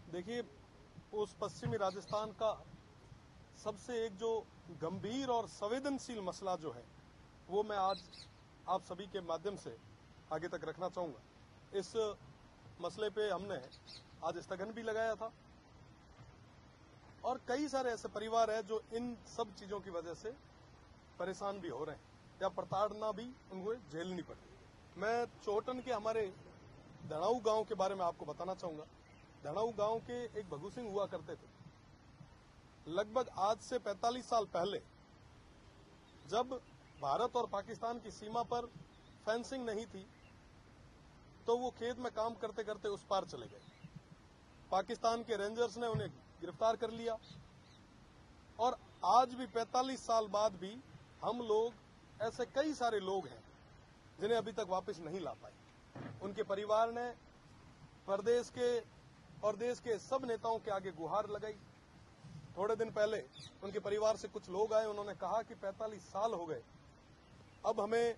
देखिए, उस पश्चिमी राजस्थान का सबसे एक जो गंभीर और संवेदनशील मसला जो है वो मैं आज आप सभी के माध्यम से आगे तक रखना चाहूंगा। इस मसले पे हमने आज स्थगन भी लगाया था और कई सारे ऐसे परिवार हैं जो इन सब चीजों की वजह से परेशान भी हो रहे हैं या प्रताड़ना भी उनको झेलनी पड़ती। मैं चोटन के हमारे धड़ाऊ गांव के बारे में आपको बताना चाहूंगा। धड़ाऊ गांव के एक भगू सिंह हुआ करते थे। लगभग आज से 45 साल पहले जब भारत और पाकिस्तान की सीमा पर फेंसिंग नहीं थी तो वो खेत में काम करते करते उस पार चले गए। पाकिस्तान के रेंजर्स ने उन्हें गिरफ्तार कर लिया और आज भी 45 साल बाद भी हम लोग ऐसे कई सारे लोग हैं जिन्हें अभी तक वापस नहीं ला पाए। उनके परिवार ने प्रदेश के और देश के सब नेताओं के आगे गुहार लगाई। थोड़े दिन पहले उनके परिवार से कुछ लोग आए, उन्होंने कहा कि 45 साल हो गए, अब हमें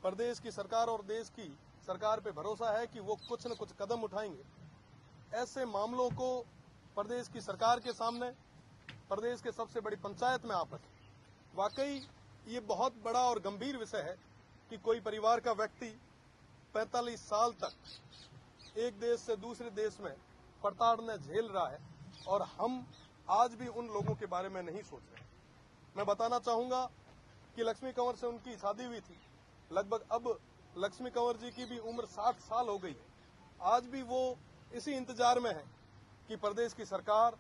प्रदेश की सरकार और देश की सरकार पे भरोसा है कि वो कुछ न कुछ कदम उठाएंगे। ऐसे मामलों को प्रदेश की सरकार के सामने, प्रदेश के सबसे बड़ी पंचायत में आप रखें। वाकई ये बहुत बड़ा और गंभीर विषय है कि कोई परिवार का व्यक्ति 45 साल तक एक देश से दूसरे देश में प्रताड़ना झेल रहा है और हम आज भी उन लोगों के बारे में नहीं सोच रहे। मैं बताना चाहूंगा कि लक्ष्मी कंवर से उनकी शादी हुई थी। लगभग अब लक्ष्मी कंवर जी की भी उम्र 60 साल हो गई है। आज भी वो इसी इंतजार में है कि प्रदेश की सरकार,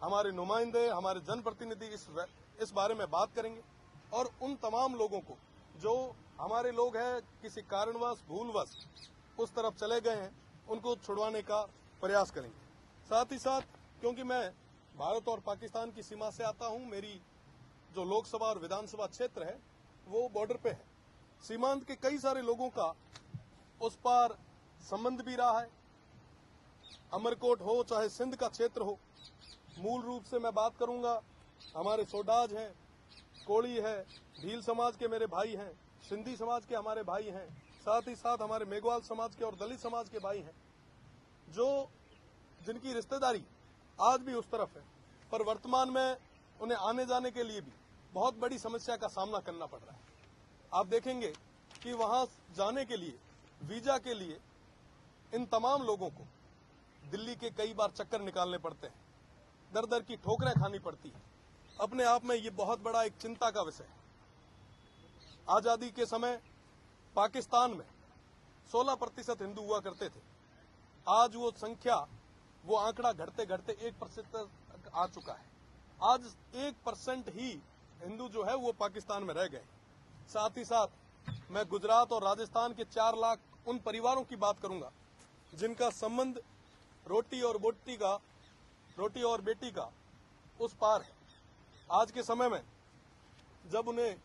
हमारे नुमाइंदे, हमारे जनप्रतिनिधि इस बारे में बात करेंगे और उन तमाम लोगों को जो हमारे लोग हैं किसी कारणवश भूलवश उस तरफ चले गए हैं उनको छुड़वाने का प्रयास करेंगे। साथ ही साथ क्योंकि मैं भारत और पाकिस्तान की सीमा से आता हूं, मेरी जो लोकसभा और विधानसभा क्षेत्र है वो बॉर्डर पे है। सीमांत के कई सारे लोगों का उस पार संबंध भी रहा है। अमरकोट हो चाहे सिंध का क्षेत्र हो, मूल रूप से मैं बात करूंगा, हमारे सोडाज हैं, कोड़ी है, भील समाज के मेरे भाई हैं, सिंधी समाज के हमारे भाई हैं, साथ ही साथ हमारे मेघवाल समाज के और दलित समाज के भाई हैं, जो जिनकी रिश्तेदारी आज भी उस तरफ है, पर वर्तमान में उन्हें आने जाने के लिए भी बहुत बड़ी समस्या का सामना करना पड़ रहा है। आप देखेंगे कि वहां जाने के लिए, वीजा के लिए इन तमाम लोगों को दिल्ली के कई बार चक्कर निकालने पड़ते हैं, दर दर की ठोकरें खानी पड़ती है। अपने आप में ये बहुत बड़ा एक चिंता का विषय है। आजादी के समय पाकिस्तान में 16% हिंदू हुआ करते थे। आज वो संख्या, वो आंकड़ा घटते घटते 1% तक आ चुका है। आज 1% ही हिंदू जो है वो पाकिस्तान में रह गए। साथ ही साथ मैं गुजरात और राजस्थान के 4 लाख उन परिवारों की बात करूंगा जिनका संबंध रोटी और बेटी का उस पार है। आज के समय में जब उन्हें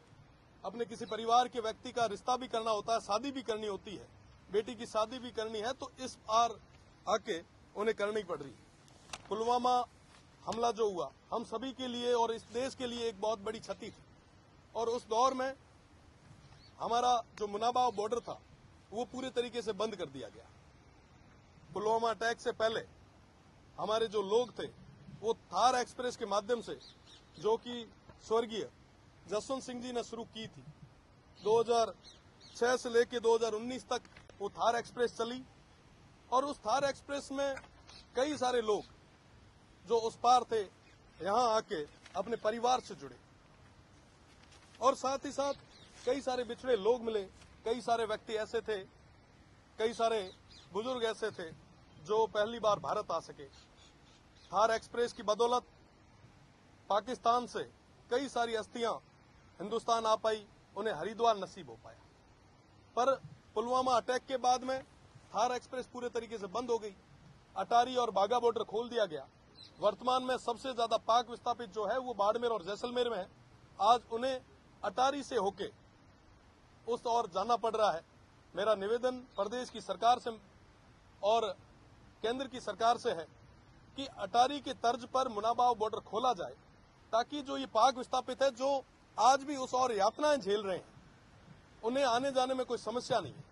अपने किसी परिवार के व्यक्ति का रिश्ता भी करना होता है, शादी भी करनी होती है, बेटी की शादी भी करनी है, तो इस पार आके उन्हें करनी पड़ रही है। पुलवामा हमला जो हुआ हम सभी के लिए और इस देश के लिए एक बहुत बड़ी क्षति थी और उस दौर में हमारा जो मुनाबाव बॉर्डर था वो पूरे तरीके से बंद कर दिया गया। पुलवामा अटैक से पहले हमारे जो लोग थे वो थार एक्सप्रेस के माध्यम से, जो कि स्वर्गीय जसवंत सिंह जी ने शुरू की थी, 2006 से लेकर 2019 तक वो थार एक्सप्रेस चली और उस थार एक्सप्रेस में कई सारे लोग जो उस पार थे यहां आके अपने परिवार से जुड़े और साथ ही साथ कई सारे बिछड़े लोग मिले। कई सारे व्यक्ति ऐसे थे, कई सारे बुजुर्ग ऐसे थे जो पहली बार भारत आ सके। थार एक्सप्रेस की बदौलत पाकिस्तान से कई सारी अस्थियां हिंदुस्तान आ पाई, उन्हें हरिद्वार नसीब हो पाया। पर पुलवामा अटैक के बाद में थार एक्सप्रेस पूरे तरीके से बंद हो गई। अटारी और बाघा बॉर्डर खोल दिया गया। वर्तमान में सबसे ज्यादा पाक विस्थापित जो है वो बाड़मेर और जैसलमेर में है। आज उन्हें अटारी से होके उस ओर जाना पड़ रहा है। मेरा निवेदन प्रदेश की सरकार से और केंद्र की सरकार से है कि अटारी के तर्ज पर मुनाबाव बॉर्डर खोला जाए ताकि जो ये पाक विस्थापित है जो आज भी उस ओर यातनाएं झेल रहे हैं उन्हें आने जाने में कोई समस्या नहीं है।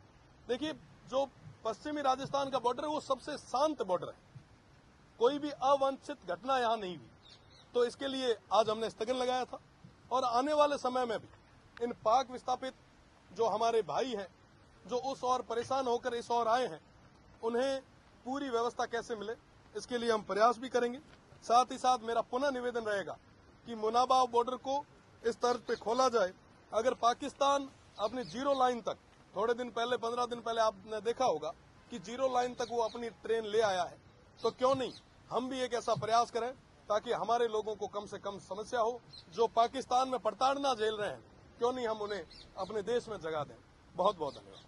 देखिए, जो पश्चिमी राजस्थान का बॉर्डर है वो सबसे शांत बॉर्डर है। कोई भी अवांछित घटना यहाँ नहीं हुई। तो इसके लिए आज हमने स्थगन लगाया था और आने वाले समय में भी इन पाक विस्थापित जो हमारे भाई हैं, जो उस ओर परेशान होकर इस ओर आए हैं, उन्हें पूरी व्यवस्था कैसे मिले, इसके लिए हम प्रयास भी करेंगे। साथ ही साथ मेरा पुनः निवेदन रहेगा कि मुनाबाव बॉर्डर को इस तर्ज पे खोला जाए। अगर पाकिस्तान अपनी जीरो लाइन तक, थोड़े दिन पहले 15 दिन पहले आपने देखा होगा कि जीरो लाइन तक वो अपनी ट्रेन ले आया है, तो क्यों नहीं हम भी एक ऐसा प्रयास करें ताकि हमारे लोगों को कम से कम समस्या हो। जो पाकिस्तान में प्रताड़ना झेल रहे हैं, क्यों नहीं हम उन्हें अपने देश में जगह दें। बहुत बहुत धन्यवाद।